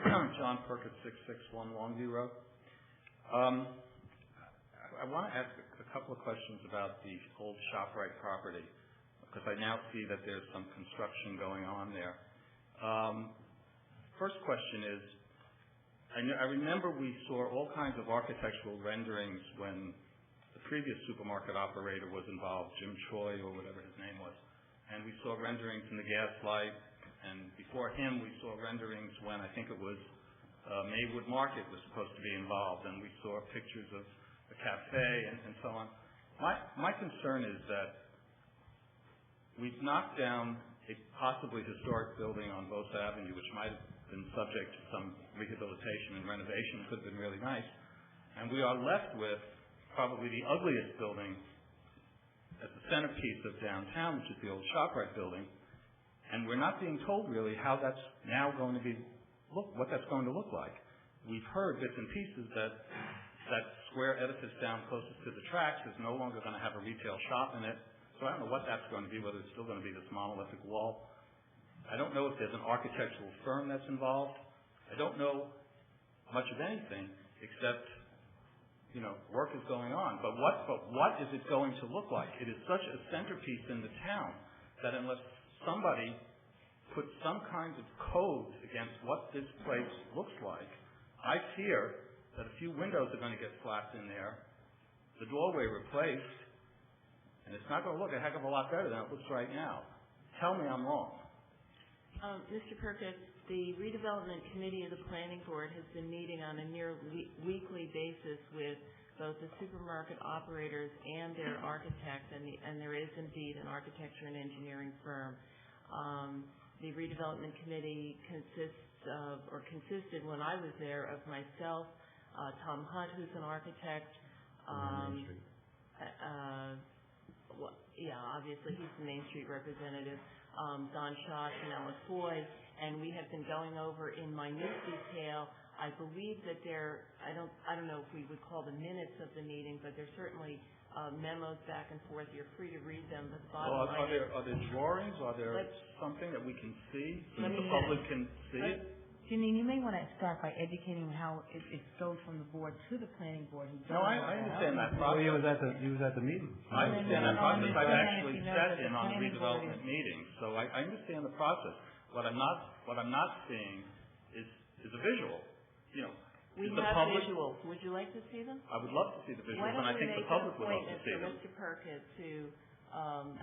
John Purkert, 661 Longview Road. I want to ask a couple of questions about the old ShopRite property, because I now see that there's some construction going on there. First question is, I remember we saw all kinds of architectural renderings when the previous supermarket operator was involved, Jim Choi or whatever his name was, and we saw renderings in the Gaslight, and before him we saw renderings when I think it was Maywood Market was supposed to be involved, and we saw pictures of the cafe and so on. My concern is that we've knocked down a possibly historic building on Vos Avenue, which might have been subject to some rehabilitation and renovation. It could have been really nice. And we are left with probably the ugliest building at the centerpiece of downtown, which is the old ShopRite building. And we're not being told really how that's now going to be, what that's going to look like. We've heard bits and pieces that square edifice down closest to the tracks is no longer going to have a retail shop in it. So I don't know what that's going to be, whether it's still going to be this monolithic wall. I don't know if there's an architectural firm that's involved. I don't know much of anything except, work is going on. But what is it going to look like? It is such a centerpiece in the town that unless somebody puts some kind of code against what this place looks like, I fear that a few windows are going to get slapped in there, the doorway replaced, and it's not going to look a heck of a lot better than it looks right now. Tell me I'm wrong. Mr. Purkert, the redevelopment committee of the planning board has been meeting on a near weekly basis with both the supermarket operators and their architects, and there is indeed an architecture and engineering firm. The redevelopment committee consisted when I was there of myself, Tom Hunt, who's an architect. Obviously he's the Main Street representative. Don Schott and Alice Boyd, and we have been going over in minute detail. I believe that I don't know if we would call the minutes of the meeting, but there's certainly memos back and forth. You're free to read them. But the bottom line are there drawings? Are there something that we can see so that the public can see it? Janine, you may want to start by educating how it goes from the board to the planning board. No, I understand that process. He was at the meeting. I understand that process. I've actually sat in on the redevelopment meeting, so I understand the process. What I'm not seeing is a visual. We have visuals. Would you like to see them? I would love to see the visuals, and I think the public would love to see them. Mr. Purkert to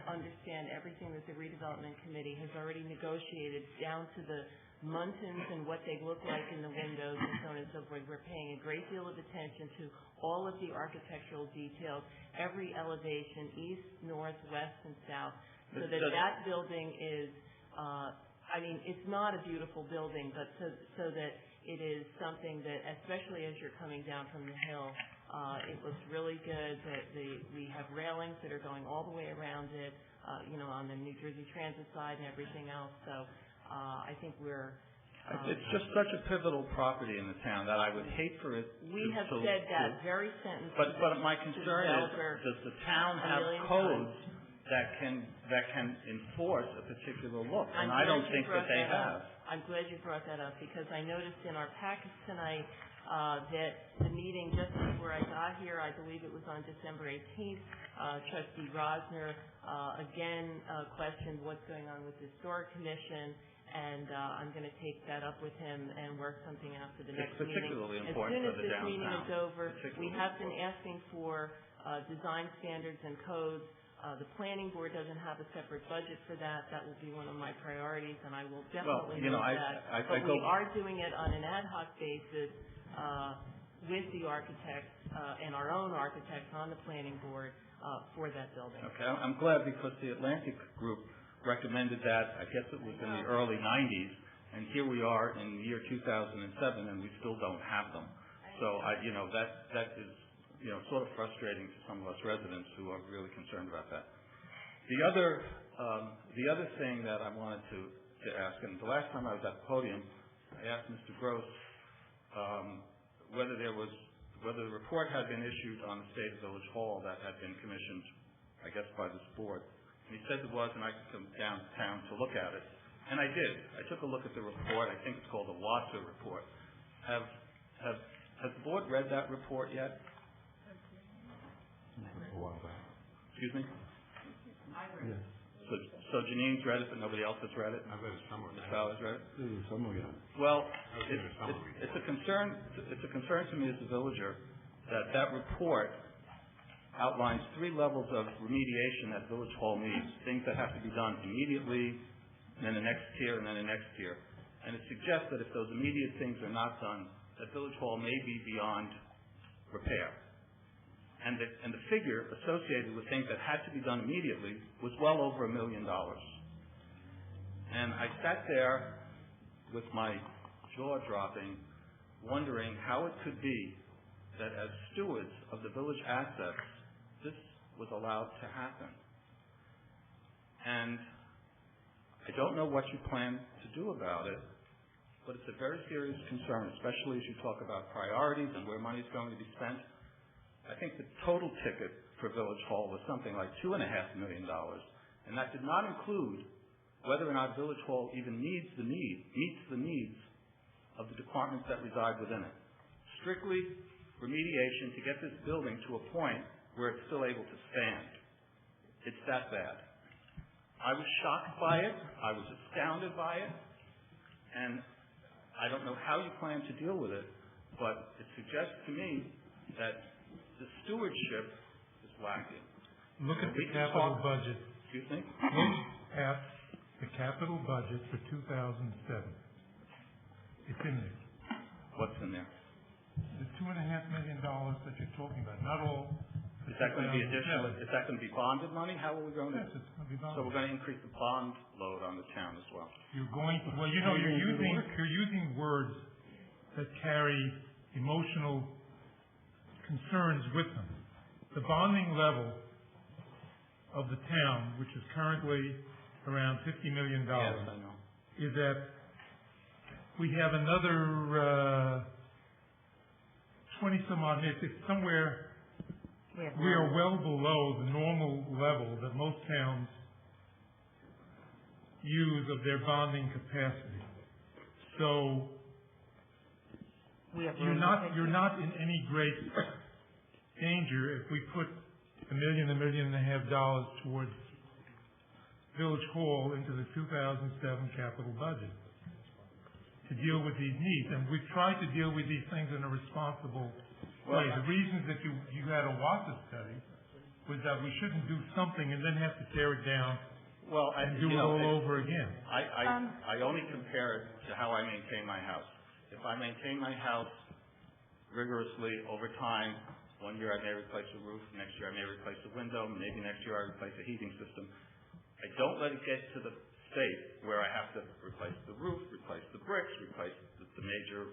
understand everything that the redevelopment committee has already negotiated down to the muntins and what they look like in the windows and so on and so forth. We're paying a great deal of attention to all of the architectural details, every elevation, east, north, west, and south, so that building is, it's not a beautiful building, but so that it is something that, especially as you're coming down from the hill, it looks really good. We have railings that are going all the way around it, on the New Jersey Transit side and everything else. So I think we're... it's just such a pivotal property in the town that I would hate for it We have said that very sentence. But my concern is, does the town have codes that can enforce a particular look? And I don't think that they have. I'm glad you brought that up, because I noticed in our package tonight that the meeting just before I got here, I believe it was on December 18th, Trustee Rosner again questioned what's going on with the Historic Commission, and I'm going to take that up with him and work something out for the next meeting. It's particularly important for the downtown. As soon as this meeting is over, we have been asking for design standards and codes. The planning board doesn't have a separate budget for that. That will be one of my priorities, and I will definitely do that. But we are doing it on an ad hoc basis with the architects and our own architects on the planning board for that building. Okay, I'm glad, because the Atlantic Group recommended that, I guess it was in the early 90s, and here we are in the year 2007, and we still don't have them. So, that is sort of frustrating to some of us residents who are really concerned about that. The other thing that I wanted to ask, and the last time I was at the podium, I asked Mr. Gross whether the report had been issued on the State of Village Hall that had been commissioned, I guess, by this board. And he said it was, and I could come downtown to look at it. And I did. I took a look at the report. I think it's called the WASA report. Has the board read that report yet? A while back. Excuse me? I read it. So Jennings read it, but nobody else has read it? I read it somewhere. Ms. Fowler's read it? Somewhere, yeah. Well, Okay, it's a concern to me as a villager that report outlines 3 levels of remediation that Village Hall needs, things that have to be done immediately, and then the next tier, and then the next tier. And it suggests that if those immediate things are not done, that Village Hall may be beyond repair. And the figure associated with things that had to be done immediately was well over $1 million. And I sat there with my jaw dropping, wondering how it could be that as stewards of the village assets, this was allowed to happen. And I don't know what you plan to do about it, but it's a very serious concern, especially as you talk about priorities and where money is going to be spent. I think the total ticket for Village Hall was something like $2.5 million, and that did not include whether or not Village Hall even meets the needs of the departments that reside within it. Strictly remediation to get this building to a point where it's still able to stand. It's that bad. I was shocked by it. I was astounded by it. And I don't know how you plan to deal with it, but it suggests to me that the stewardship is lacking. Look at the capital budget. Excuse me? Look at the capital budget for 2007. It's in there. What's in there? The $2.5 million that you're talking about, not all. Is that going to be additional? Is that going to be bonded money? How are we going to? Yes, it's going to be bonded. So we're going to increase the bond load on the town as well. You're going to, well, you're using words that carry emotional concerns with them. The bonding level of the town, which is currently around $50 million, Yes, I know. is that we have another 20 some odd, it's somewhere, we are well below the normal level that most towns use of their bonding capacity. So you're not in any great danger if we put $1 million and a half towards Village Hall into the 2007 capital budget to deal with these needs. And we've tried to deal with these things in a responsible way. The reasons that you had a WASA study was that we shouldn't do something and then have to tear it down and do it all over again. I only compare it to how I maintain my house. If I maintain my house rigorously over time, one year I may replace the roof, next year I may replace the window, maybe next year I replace the heating system. I don't let it get to the state where I have to replace the roof, replace the bricks, replace the major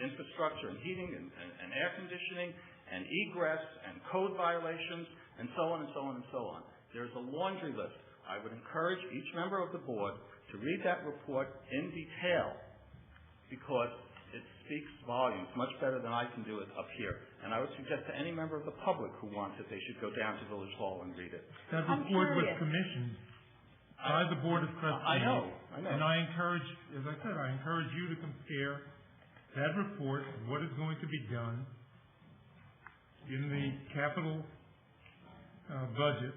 infrastructure and heating and air conditioning and egress and code violations and so on and so on and so on. There's a laundry list. I would encourage each member of the board to read that report in detail because it speaks volumes, much better than I can do it up here. And I would suggest to any member of the public who wants it, they should go down to Village Hall and read it. That report was commissioned by the Board of Trustees. I know. And I encourage, as I said, I encourage you to compare that report, what is going to be done in the capital budget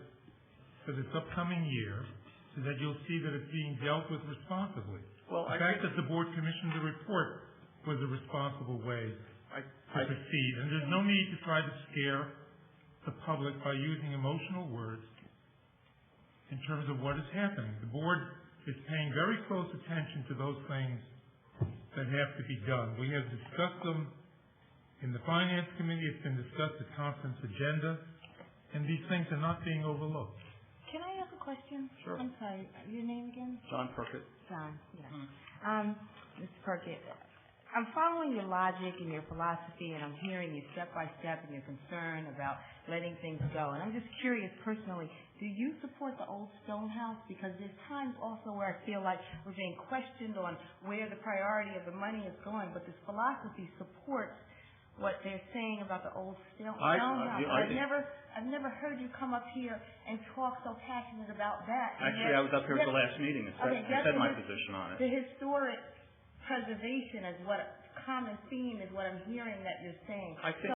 for this upcoming year so that you'll see that it's being dealt with responsibly. Well, the fact that the board commissioned the report was a responsible way to proceed. And there's no need to try to scare the public by using emotional words in terms of what is happening. The board is paying very close attention to those things that have to be done. We have discussed them in the Finance Committee. It's been discussed at conference agenda. And these things are not being overlooked. Can I ask a question? Sure. I'm sorry. Your name again? John Purkert. John, yeah. Mr. Purkert, I'm following your logic and your philosophy, and I'm hearing you step by step and your concern about letting things go. And I'm just curious personally, do you support the old stone house? Because there's times also where I feel like we're being questioned on where the priority of the money is going, but this philosophy supports what they're saying about the old stone I- house. I- I've never heard you come up here and talk so passionate about that. And Actually, I was up here at the last meeting and said my position on it. The historic preservation is what common theme is what I'm hearing that you're saying. I think